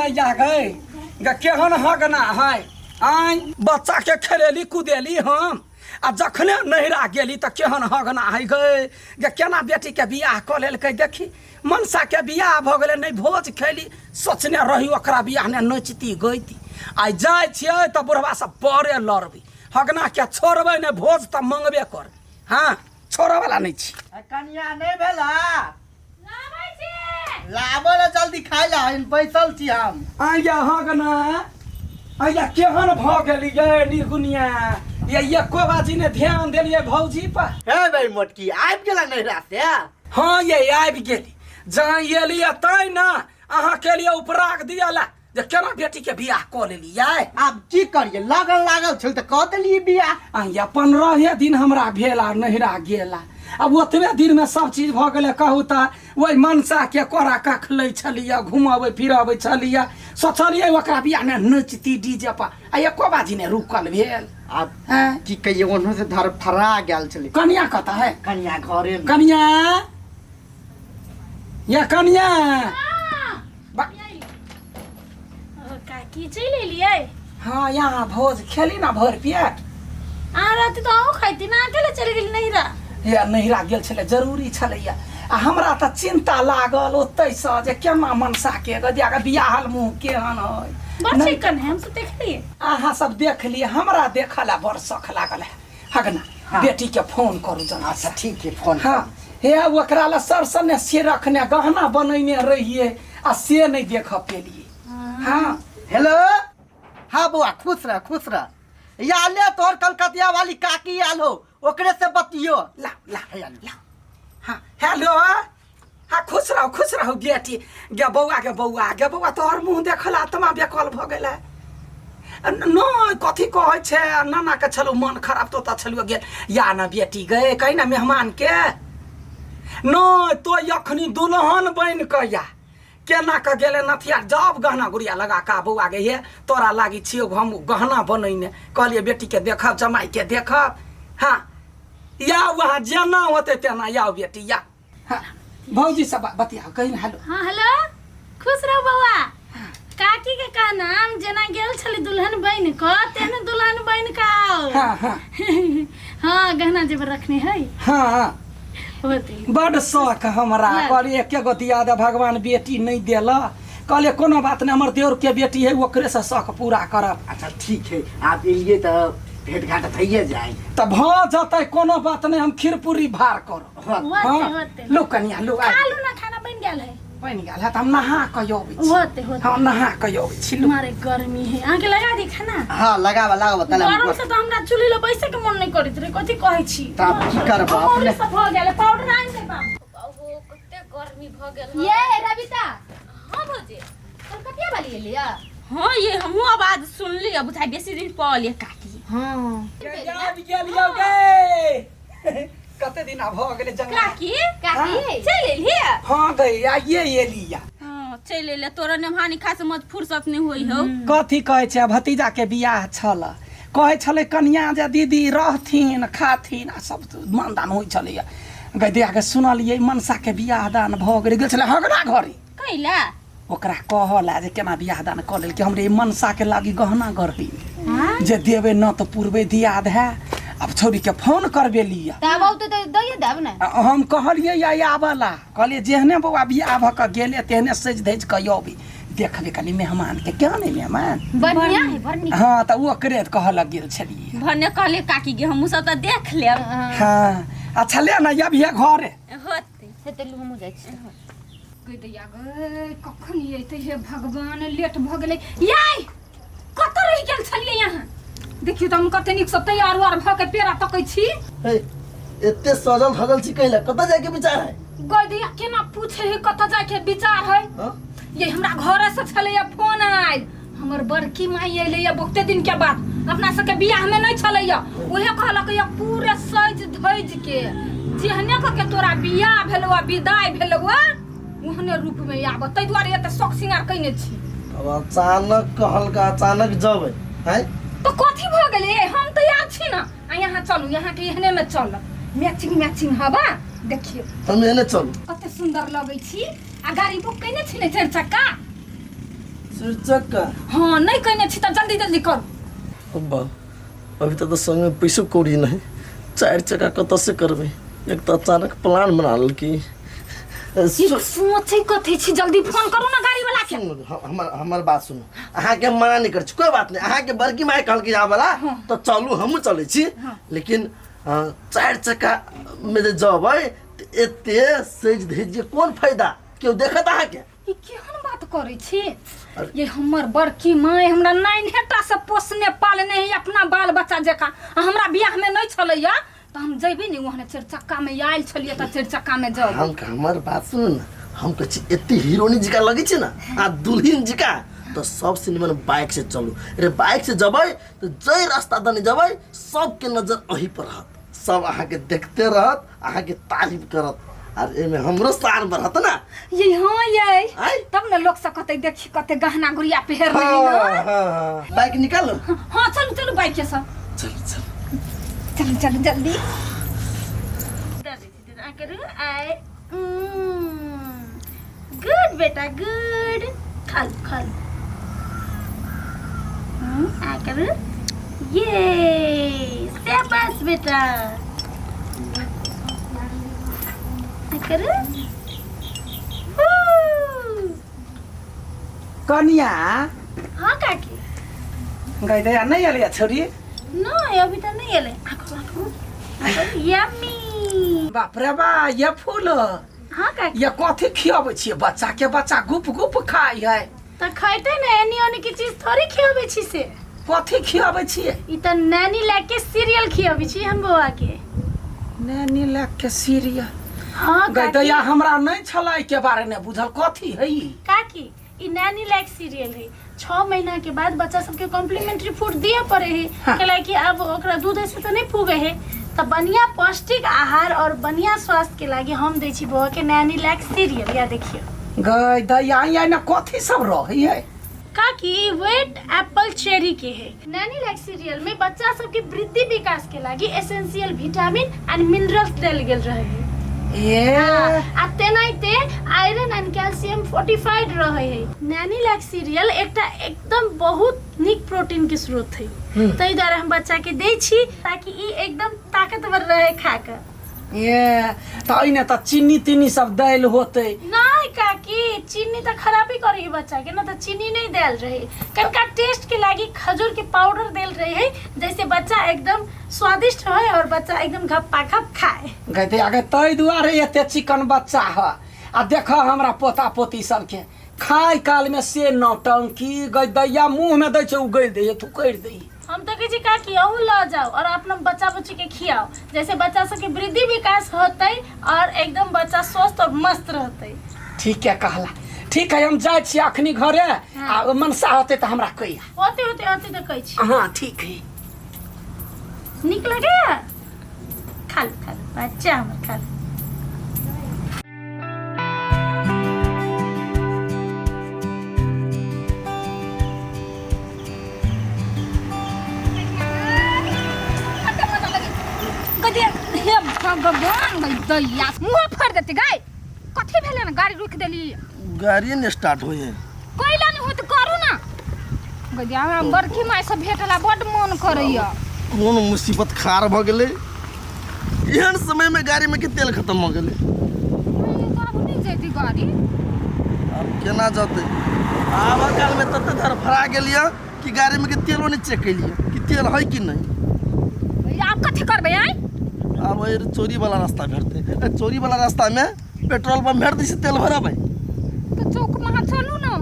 दैया गए केहन हगना है आई बच्चा के खेलेली कुदेली हम आ जखने नहिरा गेली त केहन हगना है गए केना बेटी के बियाह क लेलकै देखी मनसा के बियाह भ गेलै नहीं भोज खैली सोचने रही ओकरा बियाह ने नचती गईती आई जाय छियै त बुढ़वा सब परे लड़बी हगना के छोड़बै ने भोज त मंगबे कर हाँ छोड़े वाला नहीं छी कन्या नहीं भेला लाबो रे जल्दी खाइ ला बैसल छी हम आया हगना आया केहन भ गेली गे निर्गुनिया ये एको बाजी ने ध्यान देलिए भौजी पर हे भाई मोटकी आबि गेला नहिरा से हाँ ये आबि गेली जहाँ एलिए तै ना अहाँ के लिए उपराग दियाला जे केना बेटी के बियाह क लेलिए आब की करिए लागल छल त क देलिए बियाह आया 15 दिन हमरा भेला नहिरा गेला अब ओतबे दिन में सब चीज भ गेले कहू त ओइ मनसा के कोरा कख लै छलिए घुमाबै फिराबै छलिए सोचलिए ओकरा बियाह ने नचती डीजे पर आ एको बाजी ने रुकल भेल अब की कहिए ओनो से धर फरा गेल छले कन्या कता है कन्या घरे में कन्या या कन्या की चले लिए हाँ यहाँ भोज खेली ना भर पेट आ रात तो आओ खाइती ना अकेले चले गेली नहिरा या नहिरा गेल छले जरूरी छलैया आ हमरा त चिंता लागल ओतै स जे केना मनसा के गदिया के बियाहल मुंह केहन है बच्चे कन हम सब देख लिए अहाँ सब देख लिए हमरा देखला बड़ शौक लागल है हगना बेटी के फोन करू जना अच्छा ठीक है फोन हाँ हे ओकरा ला सरसने से रखने गहना बनैने रहिए आ से नहीं देख पेलिए हाँ हेलो हाँ बुआ खुश रह या ले तोर कलकतिया वाली काकी आलो ओकरे से बतियो ला ला ला हाँ हेलो हाँ खुश रहो बेटी गे बौआ तोहर मुँह देखला तमा बेकल भ गेलै न कथी कहै छै नाना के छलो मन खराब तो त छलो गेल या ना बेटी गए कहीं ना मेहमान के न तो यखनी दुल्हन बन के या केना के गेले नथिया जब गहना गुड़िया लगा का बौआ गे हे तोरा लागी छियो हम गहना बनैने कहलिए बेटी के देखब जमाई के देखब हाँ या वहाँ जेना होते तेना याओ बेटी या हाँ भौजी सब बतिया कहीं हेलो हां हेलो खुश रहो बउआ काकी के का नाम जेना गेल छली दुल्हन बन क तेने दुल्हन बन का हाँ हाँ हां गहना जेवर रखने है हाँ होती बड़ शौक हमरा कहलिए एके गो दिया दे भगवान बेटी नहीं देला कहलिए कोनो बात नहीं हमर देवर के बेटी है ओकरे से शौक पूरा करब अच्छा ठीक है आप एलिए तो भेंट घाट भइए जाए त भ जतै कोनो बात नहीं हम खीर पूरी भार करो होते लो कन्या लो आलू ना खाना बन गेल है बन गेल है त हम नहा के योबै छी होते हम नहा के योबै छी मारे गर्मी है आके लगा दी खाना हाँ लगावा तले गरम से तो हमरा चुल्ही ले बैसे के मन नहीं करत रे कथि कहै छी त आप की करब और अपने सब भ गेल पाउडर आन दे बाबू कते गर्मी भ गेल ये रविता हां भौजी कलकतिया वाली लिया हां ये हमहु आवाज सुन ली अब बुझाई बेसी दिन पल ये काकी हां याद गेलियो गे कते दिन भ गेले जंगल काकी चले लिया हां गई आ ये एलिया हां चले ले तोरा नेहानी खा से मत फुर्सत नहीं होई हो कथी कहै छै भतीजा के बियाह छल कहै छले कन्या जे दीदी रहथिन खाथिन आ सब मानदान होइ छले गई दिया के सुनलिए मनसा के बियाह दान भ गेल छले हगरा घरे कैला ओकरा कहला जे केना बियाह दान क लेल कि हमरे मनसा के लागी गहना गढ़ी जे देबे न तो पूर्वे दिया है अब छोरी के फोन करबे लिया तब तो दइए देब ना हम कहलिए या आबला कहलिए जेहने बौआ बियाह भ के गेले तेहने सज धज के योबी देखबे कनी मेहमान के क्या नहीं मेहमान बढ़िया है बढ़िया हाँ तो वो करे कहल गेल छलिए भन्ने कहले काकी गे हमहु सब त देख लेब हाँ अच्छा ले ना अब ये घरे होते से तो हम जाय छी कह दैया गे कखन एते हे भगवान लेट भ गेलै याय कत रहि गेल छलिए यहाँ देखियो त हम कते निक से तैयार वार भ के पेरा तकै छी एते सजल धजल छी कहला कत जाके विचार है गय दैया केना पूछे है कत जाके विचार है ये हमरा घरे से छलैया फोन आइल हमर बड़की माई एलैया बहुते दिन के बाद अपना सबके बियाह में नहीं छलैया ओहे कहलक या पूरे सज धज के जेहने के तोरा बियाह भेलवा विदाई भेलवा ओहने रूप में आब तै दुआरे एते शौक सिंगार कइने छी अब अचानक कहल का अचानक जब है तो कथी भ गेलै हम तैयार छी ना आ यहाँ चलू यहाँ के एहने में चल मैचिंग हवा देखियो हम एने चलू कते सुंदर लगै छी आ गाड़ी बुक कइने छी ने चार चक्का चार चक्का हाँ नहीं कहने छी त जल्दी जल्दी कर अब्बा अभी तो संग में पैसो कौड़ी नहीं 4 चक्का कत से करबे एक तो अचानक प्लान बना ल की सोचे कथी छी जल्दी फोन करू ना गाड़ी वाला के हमार बात सुनो अहाँ के मना नहीं कर छी कोई बात नहीं अहाँ के बड़की माई कहल कि वाला तो चलू हम चले छी लेकिन 4 चक्का में जे जबै एते सेज धैर्य कोन फायदा क्यों देखत अहाँ के ई केहन बात करे छी ये हमर बड़की माई हमरा 9 हेटा से पोसने पालने है अपना बाल बच्चा जका हमरा बियाह में नहीं छलैया तो हम जइबे नहीं वहां 4 चक्का में आइल छलिए त 4 चक्का में जब हम हमार बात सुनो ना हम कह छी एते हीरोइन जी का लगे छी ना आ दुल्हन जी का तो सबसे निमन बाइक से चलू अरे बाइक से जबै तो जय रास्ता दने जबै सबके नजर अही पर रहत सब अहाँ के देखते रहत अहाँ के तारीफ करत और एमे हमरो सार बढ़त ना ये हाँ ये आय? तब ना लोग सब कहते देखी कते गहना गुड़िया पहन रही ना बाइक निकालो हाँ चलो चलो बाइक के सब चल चल चलो चलो जल्दी गुड बेटा गुड खा लो खा लो आ करो ये शाबाश बेटा करो कनिया हाँ काकी गई दया नहीं अलिया छोरी नहीं अभी तो नहीं एले यम्मी बाप रे बा ये फूल हाँ काकी ये कथी खियाबै छियै बच्चा के बच्चा गुप गुप खाइ है तो खैते ना एनी ओनी की चीज थोड़ी खियाबै छी से कथी खियाबै छियै ई तो नैनी लाग के सीरियल खियाबै छी हम बौआ के नैनी लाग के सीरियल हाँ गई काकी दया हमरा नहीं छला के बारे में बुझल कथी है ई काकी ई नैनी लाइक सीरियल है 6 महीना के बाद बच्चा सबके कॉम्प्लीमेंट्री फूड दिए पड़े है हाँ। कला कि अब ओकरा दूध से तो नहीं पुगे है तो बढ़िया पौष्टिक आहार और बढ़िया स्वास्थ्य के लागी हम दै छी बौआ के नैनी लाइक सीरियल या देखियो गई दया या ना कथी सब रहै है काकी वेट एप्पल चेरी के है नैनी लाइक सीरियल में बच्चा सबके वृद्धि विकास के लागी एसेंशियल विटामिन एंड मिनरल्स देल गेल रहे है ए आ तेनाहिते आयरन एंड कैल्शियम फोर्टिफाइड रहे है नैनी लाइक सीरियल एकटा एकदम बहुत निक प्रोटीन के स्रोत है ताहि द्वारा हम बच्चा के दै छी ताकि ई एकदम ताकतवर रहे खा के ये तो इने तो चीनी तीनी सब दैल होते नहीं काकी चीनी तो खराबी करेगी बच्चा के ना तो चीनी नहीं देल रहे कनका टेस्ट के लागी खजूर के पाउडर देल रहे है जैसे बच्चा एकदम स्वादिष्ट रहे और बच्चा एकदम घप्पा घप खाए गई दया गई तै दुआरे एते चिकन बच्चा है आ देख हमरा पोता पोती सब के खाय काल में से नौटंकी गई दैया मुंह में दै छै उगल दे तू कर दे हम तो कहे काकी अहू ल जाओ और अपना बच्चा बच्ची के खियाओ जैसे बच्चा सबके वृद्धि विकास होते और एकदम बच्चा स्वस्थ और मस्त रहते ठीक है कहला ठीक है हम जाए छी अखनी घरे आ मनसा होते तो हमरा कहिया होते होते तो कहे छी हाँ ठीक है निक लगे खा लो बच्चा हमर खा लो भगवान भाई दैया मुंह फोड़ देती गाय कथी भेले ना गाड़ी रुक देली गाड़ी ने स्टार्ट होए कोइला नहीं हो तो करू ना गदिया हमरा बड़की माई से भेटला बड मन करैया कौन मुसीबत खार भ गेले एहन समय में गाड़ी में के तेल खत्म हो गेले अब नहीं जेती गाड़ी अब केना जते आवा काल में तते धर फरा गेलिया कि गाड़ी में के तेलो नहीं चेक केलिए कि तेल है कि नहीं आप कथी करबे आई अब ये चोरी वाला रास्ता भेटते चोरी वाला रास्ता में पेट्रोल पंप भेट दी से तेल भरा भाई तो चौक में चलू ना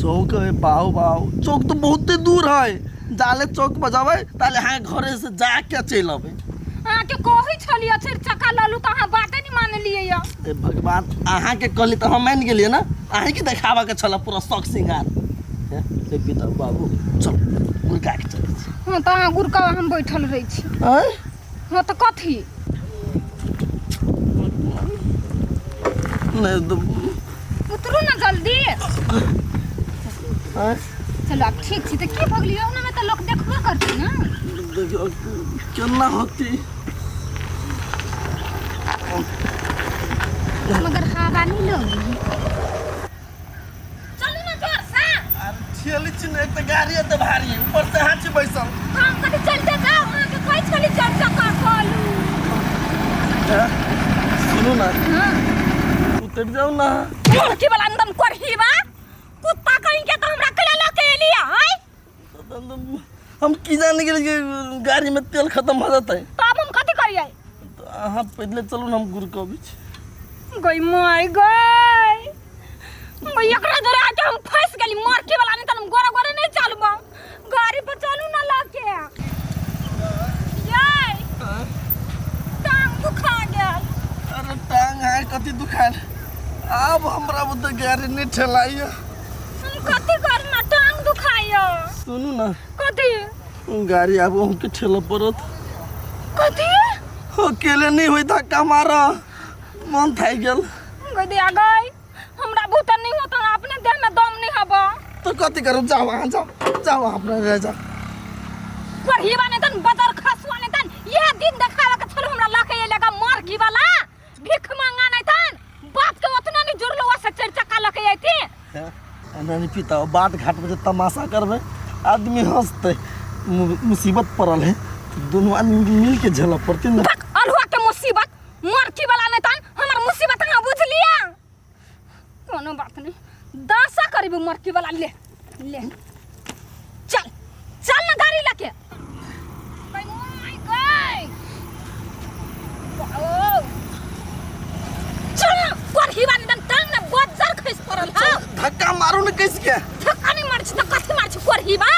चौक है बाऊ चौक तो बहुत दूर है जाले चौक बजावे ताले हाँ घरे से जाके चल अबे हां के कोही छलिया 4 चक्का ललू तो हां बाते नहीं मान लिए या ए भगवान अहाँ के कहली तो हम मान गेलिए ना अहीं के देखावा के छला पूरा शौक सिंगार ए पिता बाबू चल गुरका के चल हां तो हां गुरका हम बैठल रही छी हैं हां तो कथी नहीं तो उतरू ना जल्दी हैं चलो अब ठीक छी तो की भगलियो ना में तो लोग देखबे करती ना देखियो केना होती मगर हवा नहीं लगी चलो ना जोर से ठेली छिन एक त गाडी त भारी ऊपर से हाथी बैसल हम कति चलते जाओ वहाँ के कोई चली चर्चा कर खोलू सुनो ना उतर जाओ ना मुर्गी वाला अंदर करही बा कुत्ता कहीं के तो हमरा कला लके लिया है हम की जाने के लिए गाड़ी में तेल खत्म हो जाता है तो अब हम कति करिए तो हाँ पहले चलो ना हम गुरु के बीच गई माय गई मैं एकरा धरे आके हम फंस गेली मुर्गी वाला नहीं त हम गोरे गोरे नहीं चलबो गाड़ी पे चलू ना लके याय टांग दुखा गेल अरे टांग है कति दुखाल अब हमरा बुद्ध गाड़ी नहीं ठेलाइयो हम कति करना टांग दुखायो सुनू ना कति गाड़ी अब हमके ठेला पड़त कति अकेले नहीं हुई धक्का मारा मन थाई गेल गई आ गई हमरा भूत नहीं होता अपने देह में दम नहीं हबो तो कति करूँ जाओ वहाँ जाओ अपना रह जा पर ही बाने तन बदर खसवाने तन ये दिन देखावा के चलो हमरा लाके ये लगा मुर्गी वाला भीख मांगा नहीं तन बाप के उतना नहीं जुड़लो से चार चक्का लाके आती नहीं पिता बाट घाट में तमाशा करबे आदमी हंसते मुसीबत पड़ल है दोनों आदमी मिल के झेला पड़ती ना अलहुआ के मुसीबत मुर्गी वाला नहीं तन हमर मुसीबत ना बुझ लिया कोनो बात नहीं दासा करीब मुर्गी वाला ले चल चल ना गाड़ी लेके भाई माय गॉड वाओ चल ना मुर्गी वाला तन टांग ना बजर खस पड़ल हा धक्का मारू ना कैसे क्या धक्का नहीं मार छी त कथि मार छी मुर्गी बा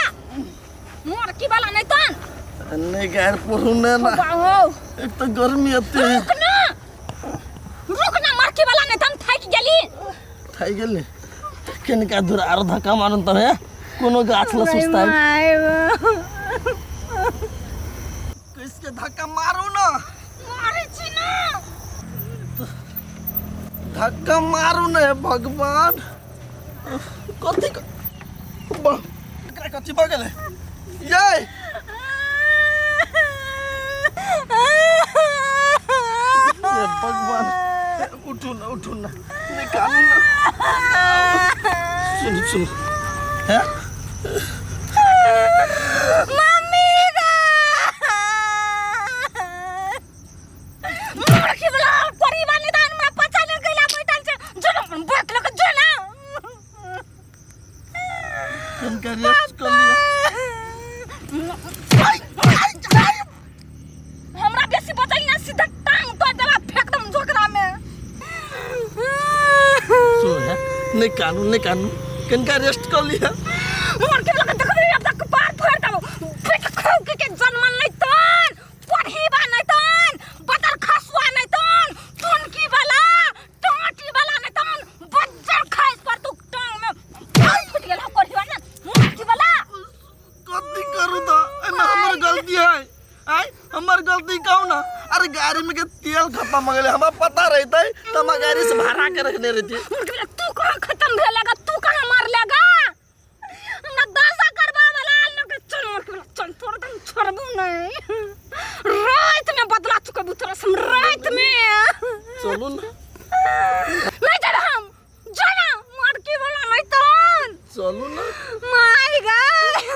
मुर्गी वाला नहीं तन नहीं गैर पुरू ना वाओ एक तो गर्मी आती है रुक ना मुर्गी वाला नहीं तन थाक गेली थाई गेल केन का दूर आरो धक्का मारन त है कोनो गाछ ला सुस्ता कैसे धक्का मारू ना मारे छी ना धक्का मारू ना भगवान कथि कथि बगल ये भगवान उठू ना निकालू ना सुन है मम्मी गा मुर्गी वाला परिवार निदान में पचा नहीं गइला बैठल छे जो बैठ लग जो ना हम का रेस्ट कर लिया हमरा बेसी बचाई ना सीधा टांग तो देला फेंक दम झोकरा में सो है नहीं कानू किन का रेस्ट कर लिया मुर्गी वाला देख रे अब तक पार फोड़ दो पेट खाओ के जन्म नहीं तन पढ़ी बा नहीं तन बदर खसवा नहीं तन तुनकी वाला टाटी वाला नहीं तन बज्जर खाइस पर तू टांग में फुट गेला पढ़ी वाला मुर्गी वाला कथि करू तो एमे हमर गलती है आई हमर गलती कहू ना अरे गाड़ी में के तेल खत्म हो गेले हमरा पता रहते त हम गाड़ी से भाड़ा के रखने रहती मुर्गी वाला तू कहां खत्म भेलेगा तू कहां मार लेगा हमरा दासा करबा वाला न के चल मुर्गी वाला चल तोर दम छोड़बू नहीं रात में बदला चुकबू तोरा सम रात में चलू ना नहीं चल हम जाना मुर्गी वाला नहीं तन चलू ना माय गॉड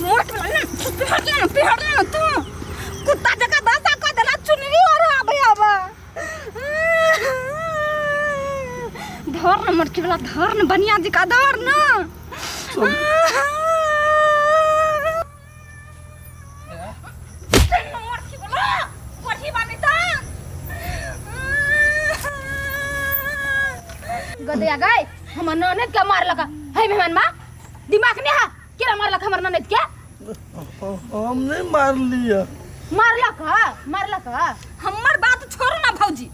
मुर्गी वाला पिहड़ ले तू कुत्ता जका दासा कर देला चुनरी और आबे आबा धर न मुर्गी वाला धर न बनिया जी का धर न मुर्गी वाला पढ़ी बानी ता गदया गए हमर ननद के मार लगा है मेहमान बा दिमाग नहीं है केरा मार लगा हमर ननद के हमने मार लिया मार लगा हमर बात छोड़ ना भौजी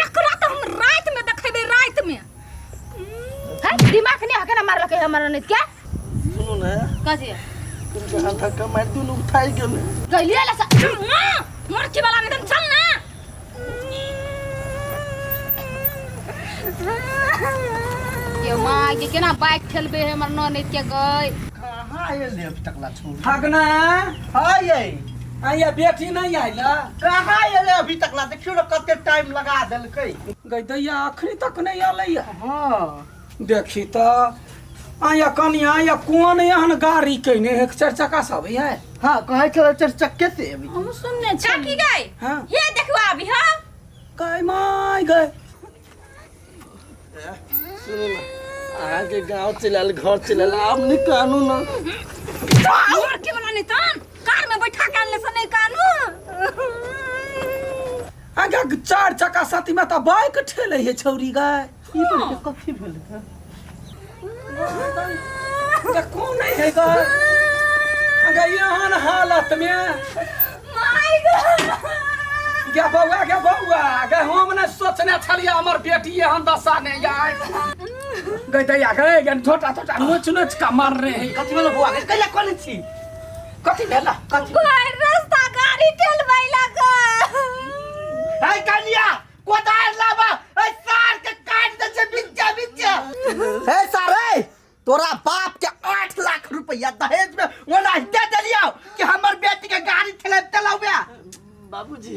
एक रात हम रात में देखेबे रात में है दिमाग नहीं है केरा मार लगा हमर ननद के सुनो ना कथि तुमके हाथ धक्का मार दूं उठाई गेले गइलिया ला मुर्गी वाला ने चल ना ये मां के केना बाइक ठेलबे हमर ननद के गई कहाँ ये लेप टकला छोड़ ठगना हां ये ये बेटी नहीं आइला कहाँ एले अभी तक ला देखियो ना कते टाइम लगा देलकै गई दैया अखनी तक नहीं आलै हाँ देखी तो आया कनिया या कौन एहन गाड़ी कइने एक चार चक्का सब है हाँ कहे छल चरचक्के से अभी हम सुनने चाकी गए हाँ ये देखो अभी हां गए माय गए सुनो ना आगे गांव चलाल घर चलाल आप नहीं कानू ना और के बनाने तन कार में बैठा के आनले से नहीं कानू आगे चार चक्का साथी में तो बाइक ठेले है छौरी गए कथी भेल ये कौन है गए आगे एहन हालत में माय गॉड क्या बउआ गे हम ने सोचने छलिए हमर बेटी एहन दशा ने जाए गई दैया गए गन छोटा छोटा नोच नोच का मार रहे हैं कथी भेल बुआ कहिया कोन छी कथी भेला भाई रास्ता गाड़ी ठेलबै लगा ए कनिया कोदार लाबा ए सार के काट दे छे बिच्चा ए सारे तोरा बाप के 8 लाख रुपया दहेज में ओना दे देलियो कि हमर बेटी के गाड़ी चलाबे बाबूजी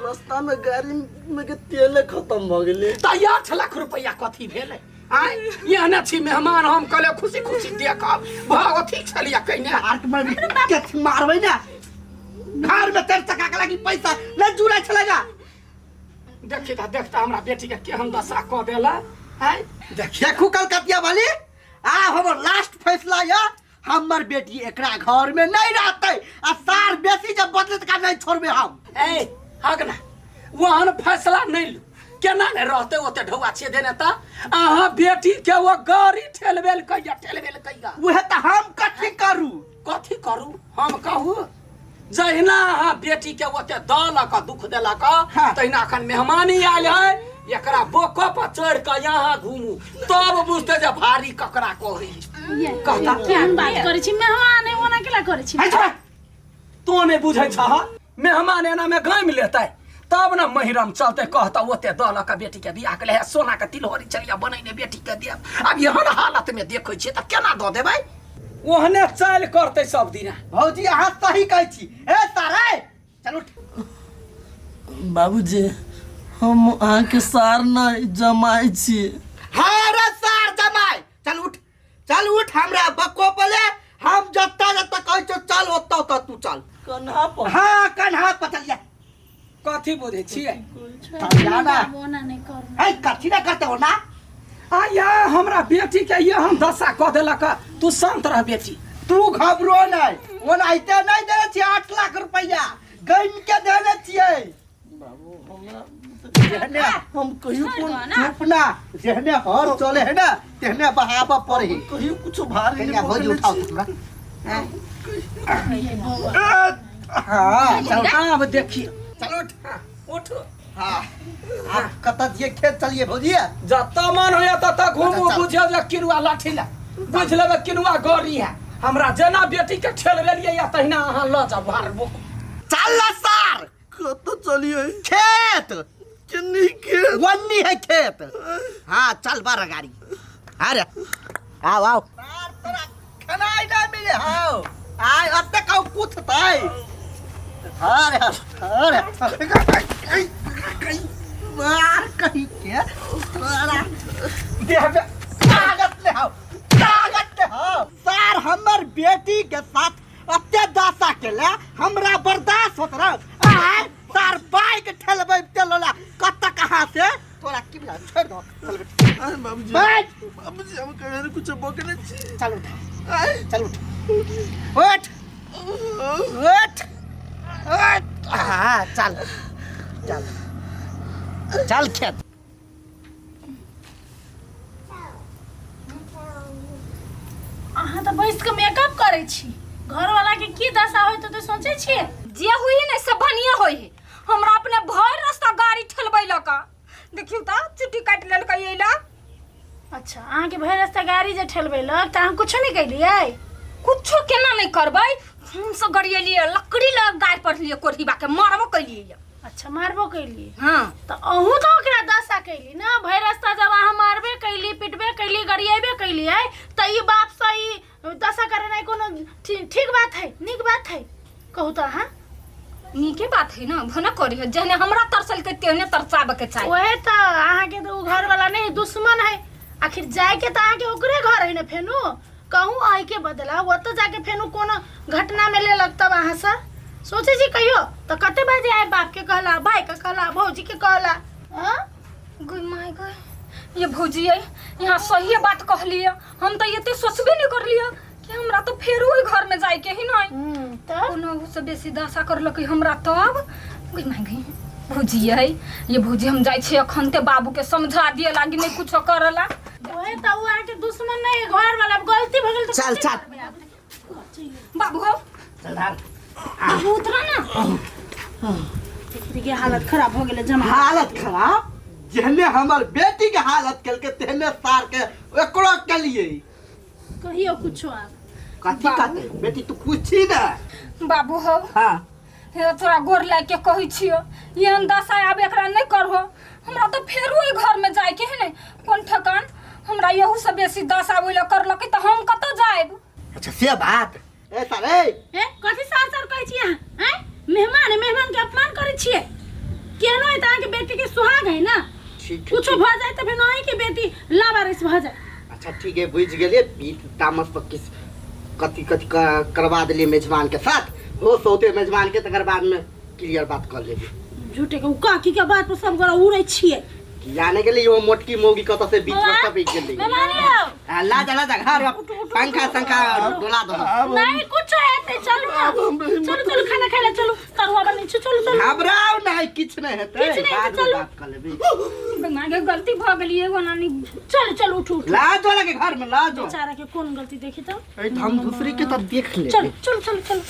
रास्ता में गाड़ी में के तेल खत्म भ गेलै त 8 लाख रुपया कथी भेले आय ये न छी मेहमान हम कले खुशी खुशी देखब भगवती छलिया कइने आठ मार के मारबै ना घर में तेल चक्का के लगी पैसा न जुड़ा छलेगा देखता हमरा बेटी के केहन दशा क देला आय देखू कलकतिया वाली आ हमर लास्ट फैसला या हमर बेटी एकरा घर में नहीं रहते आ सार बेसी जब बदलत का नहीं छोड़बे हम ए हगना वहन फैसला नहीं लू केना ने रहते ओते ढौआ छे देने त आहा बेटी के वो गाड़ी ठेलबेल कइया उहे त हम कथी करू हम कहू जहिना आहा बेटी के ओते दलक दुख देलक हाँ। तहिना अखन मेहमानी आयल है एकरा बोको पर चढ़ के यहाँ घूमू तब बुझते जे भारी ककरा कहै ये कहता केहन बात करै छी मेहमान ओना केला करै छी है छोड़ा तो नहीं बुझै छ मेहमान एना में गाम लेतै तब न महिरम चलते कहता ओते दलक बेटी के बियाह के सोना के तिलहरी चलिया बनैने बेटी के देब अब एहन हालत में देखै छियै त केना द देबै ओहने चाल करतै सब दिन भौजी अहाँ सही कहै छी ए सारे चल उठ बाबूजी हम अहाँ के सार नहीं जमाई छी हां रे सार जमाई चल उठ हमरा बको पले हम जत्ता कहै छ चल ओत्ता तू चल कन्हा पर हां कन्हा पतलिया कथी बुझै छियै यादा ओना नहीं कर ए कथी ना करते हो ना आया हमरा बेटी के ये हम दशा क देलक तू शांत रह बेटी तू घबरो नहीं ओनाइते नहीं देने छी 8 लाख रुपया गन के देने छियै बाबू जेहने हम कहियो कोन अपना जेहने हर चले है ना तेहने बहावा पड़े कहियो कुछ भारी कन्या नहीं भौजी पकड़ले उठाओ छी। तुमरा हां चल अब देखिए चलो उठ उठ हां आप कत दिए खेत चलिए भौजी जत मन होया तत घूमू चल। बुझियो जे किनुआ लाठी ला बुझ लेबे किनुआ गड़ी है हमरा जेना बेटी के ठेलबेलिए या तहिना अहाँ ल जा भार बोक चल ला सार कत चलिए खेत किन्नी के वन्नी है खेत हां चल बार गाड़ी अरे आओ सार तोरा खाना ना मिले हां आय अते कहू कुछ तै अरे मार कहीं के तोरा देह में ताकत ले हो सार हमर बेटी के साथ अत्ते दासा केला हमरा बर्दाश्त होत रह आय सार बाइक ठेलबै तेलोला कत कहां से तोरा की बिला छोड़ दो चल बेटी अरे बाबूजी बैठ बाबूजी हम कहे कुछ बकने छी चल उठ उठ हाँ चल खेत अहाँ त बैस के मेकअप करै छी घर वाला के की दशा होय तो सोचै छी जे हुई ने सब बढ़िया होई है हमरा अपने भर रास्ता गाड़ी ठेलबै लका देखियो त चुट्टी काट लेल कइला अच्छा अहाँ के भैर रास्ता गाड़ी जे ठेलबै ल त अहाँ कुछ नहीं कइलियै कुछो केना नहीं करबै हम सब गरियलिए लकड़ी ल गाय पर लिए कोठीबा के मारबो कइलिए अच्छा मारबो कइली हां त अहू तो ओकरा दशा कइली ना भैर रास्ता जब अहाँ मारबे कइली पिटबे कइली गरियबे कइली है त ई बाप सही दशा करे नहीं कोनो ठीक बात है नीक बात है कहू त अहाँ नीके बात है ना भना करी है जहने हमरा तरसल के तेहने तरसाबे के चाहिए। ओहे तो अहाँ के तो घर वाला नहीं दुश्मन है, आखिर जाए के तो अहाँ के ओकरे घर है ना फेनु, कहूँ आई के बदला वो तो जाके फेनु कोनो घटना में ले लगता वहाँ से सोचे जी कहियो तो कते बजे आए बाप के कहला, भाई के कहला, भौजी के कहला। गुड माय गॉड ये भौजी है यहाँ सही बात कहलिए, हम तो ये सोचबे नहीं करलिए कि हमरा तो फेर ओई घर में जाए के ही नहीं तो कोनो से बेसी दशा करलक हमरा तब। गुड माय गॉड भौजी है ये भौजी हम जाय छी अखन ते बाबू के समझा दिए लागी नहीं कुछ करला। ओहे तो वो आके दुश्मन नहीं है, घर वाला गलती हो गेल तो चल चल बाबू हो चल हाल बाबू उतरा ना देखिए हालत खराब हो गेल जमा। हालत खराब जहने हमर बेटी के हालत कल के तेहने सार के एकरो के लिए कहियो कुछो आप कथी कहते बेटी तू पूछी ना। बाबू हो हाँ हे तोरा गोर लाग के कहै छियो ये दशा आब एकरा नहीं करहो, हमरा तो फेर ओई घर में जाए के है नहीं कोन ठकान हमरा यहू से बेसी दशा ओइला करलक त हम कत जाएब। अच्छा से बात ए सारे कथी सार सार कहै छी अहाँ? हैं मेहमान है, मेहमान के अपमान करै छियै केनो है त के बेटी के सुहाग है ना, ठीक कुछ भ जाए त फिर नहीं के बेटी लावारिस भ जाए। अच्छा ठीक है बुझ गेलिए बीत तामस पर किस कथी कथी करवा दिलिए मेजबान के साथ हो सोते मेजबान के तकर बाद में क्लियर बात कर लेबे। झूठे के काकी के बात पर सब गोरा उड़ै छियै जाने के लिए वो मोटकी मोगी कत से बीच रास्ता पे गेल रही मेहमान आओ ला जा घर पंखा संखा डोला दो नहीं कुछ है चलो चलो चलो खाना खाइला चलो तरुआ बनी छ चलो चलो घबराओ नहीं किछ नहीं हेतै किछ नहीं है, बाद में चलो। बात कर लेबे। मागे गलती भ गेली एगो नानी चलो चलो उठो उठो ला जो लगे घर में ला जो बेचारा के कौन गलती देखी तो हम दूसरी के तरफ देख ले चलो चलो चलो चलो